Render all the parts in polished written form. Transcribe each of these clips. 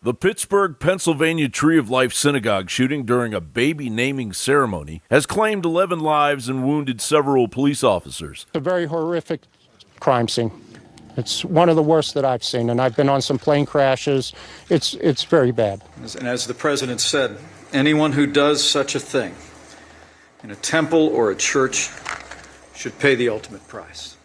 The Pittsburgh, Pennsylvania Tree of Life synagogue shooting during a baby naming ceremony has claimed 11 lives and wounded several police officers. A very horrific crime scene. It's one of the worst that I've seen, and I've been on some plane crashes. It's very bad. And as the president said, anyone who does such a thing in a temple or a church should pay the ultimate price.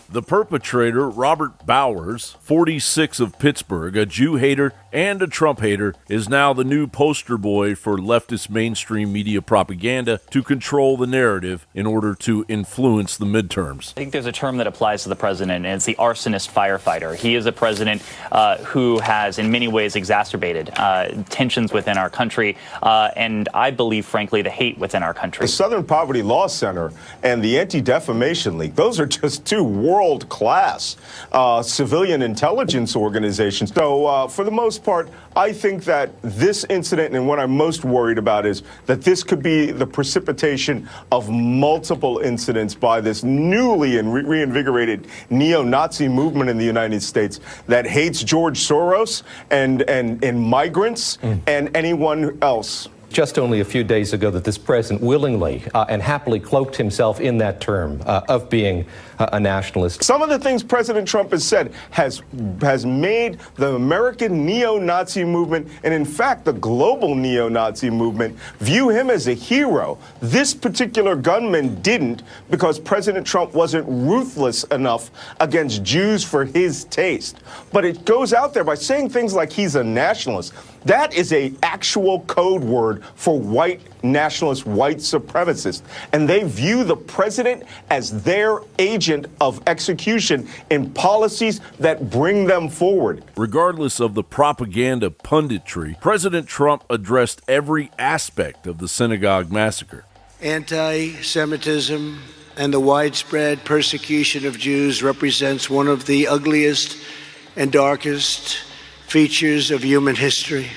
The perpetrator, Robert Bowers, 46 of Pittsburgh, a Jew hater and a Trump hater, is now the new poster boy for leftist mainstream media propaganda to control the narrative in order to influence the midterms. I think there's a term that applies to the president, and it's the arsonist firefighter. He is a president who has, in many ways, exacerbated tensions within our country, and I believe, frankly, the hate within our country. The Southern Poverty Law Center and the Anti-Defamation League, those are just two world-class civilian intelligence organizations. So for the most part, I think that this incident, and what I'm most worried about, is that this could be the precipitation of multiple incidents by this newly and reinvigorated neo-Nazi movement in the United States that hates George Soros and migrants and anyone else. Just only a few days ago that this president willingly and happily cloaked himself in that term of being a nationalist. Some of the things President Trump has said has made the American neo-Nazi movement, and in fact the global neo-Nazi movement, view him as a hero. This particular gunman didn't, because President Trump wasn't ruthless enough against Jews for his taste. But it goes out there by saying things like he's a nationalist. That is an actual code word for white nationalists, white supremacists. And they view the president as their agent of execution in policies that bring them forward. Regardless of the propaganda punditry, President Trump addressed every aspect of the synagogue massacre. Anti-Semitism and the widespread persecution of Jews represents one of the ugliest and darkest features of human history.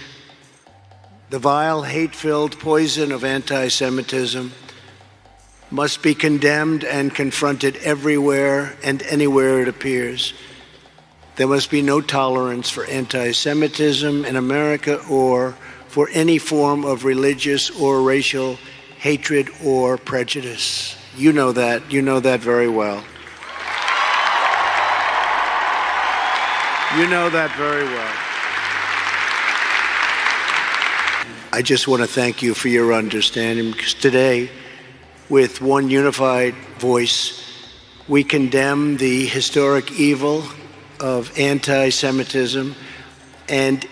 The vile, hate-filled poison of anti-Semitism must be condemned and confronted everywhere and anywhere it appears. There must be no tolerance for anti-Semitism in America or for any form of religious or racial hatred or prejudice. You know that. You know that very well. You know that very well. I just want to thank you for your understanding, because today, with one unified voice, we condemn the historic evil of anti-Semitism and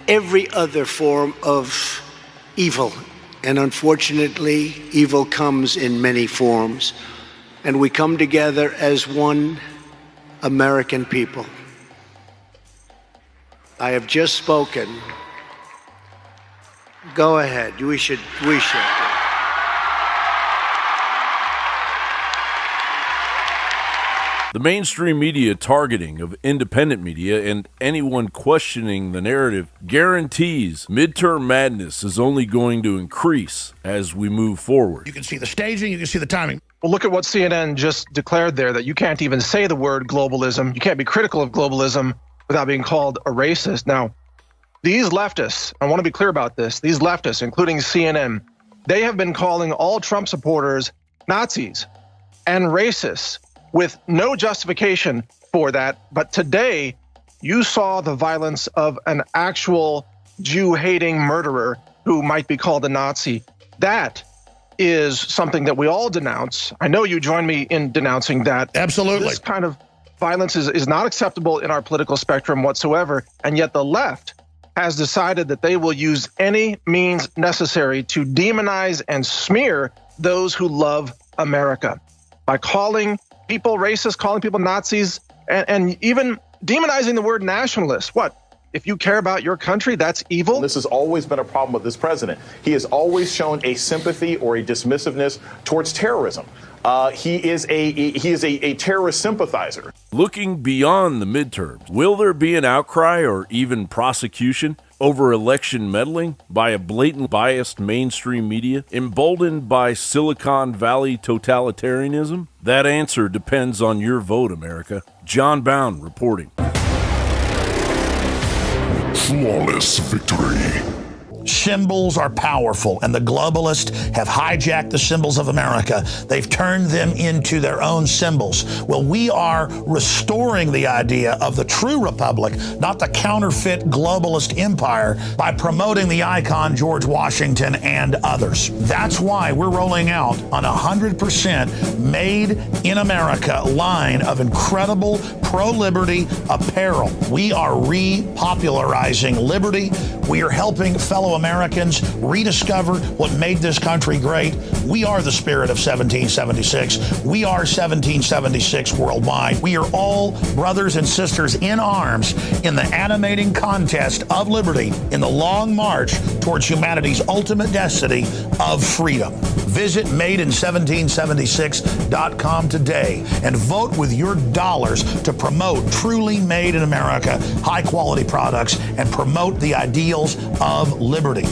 every other form of evil. And unfortunately, evil comes in many forms. And we come together as one American people. I have just spoken. Go ahead. We should. The mainstream media targeting of independent media and anyone questioning the narrative guarantees midterm madness is only going to increase as we move forward. You can see the staging, you can see the timing. Well, look at what CNN just declared there, that you can't even say the word globalism. You can't be critical of globalism without being called a racist. Now, these leftists, I want to be clear about this, these leftists, including CNN, they have been calling all Trump supporters Nazis and racists with no justification for that. But today, you saw the violence of an actual Jew-hating murderer who might be called a Nazi. That is something that we all denounce. I know you join me in denouncing that. Absolutely. This kind of violence is not acceptable in our political spectrum whatsoever, and yet the left has decided that they will use any means necessary to demonize and smear those who love America by calling people racist, calling people Nazis, and even demonizing the word nationalist. What? If you care about your country, that's evil? This has always been a problem with this president. He has always shown a sympathy or a dismissiveness towards terrorism. He is a terrorist sympathizer. Looking beyond the midterms, will there be an outcry or even prosecution? over election meddling by a blatant biased mainstream media emboldened by Silicon Valley totalitarianism? That answer depends on your vote, America. John Bound reporting. Flawless victory. Symbols are powerful, and the globalists have hijacked the symbols of America. They've turned them into their own symbols. Well, we are restoring the idea of the true republic, not the counterfeit globalist empire, by promoting the icon George Washington and others. That's why we're rolling out an 100% made in America line of incredible pro-liberty apparel. We are repopularizing liberty. We are helping fellow Americans rediscover what made this country great. We are the spirit of 1776. We are 1776 worldwide. We are all brothers and sisters in arms in the animating contest of liberty in the long march towards humanity's ultimate destiny of freedom. Visit madein1776.com today and vote with your dollars to promote truly made in America, high quality products, and promote the ideals of liberty.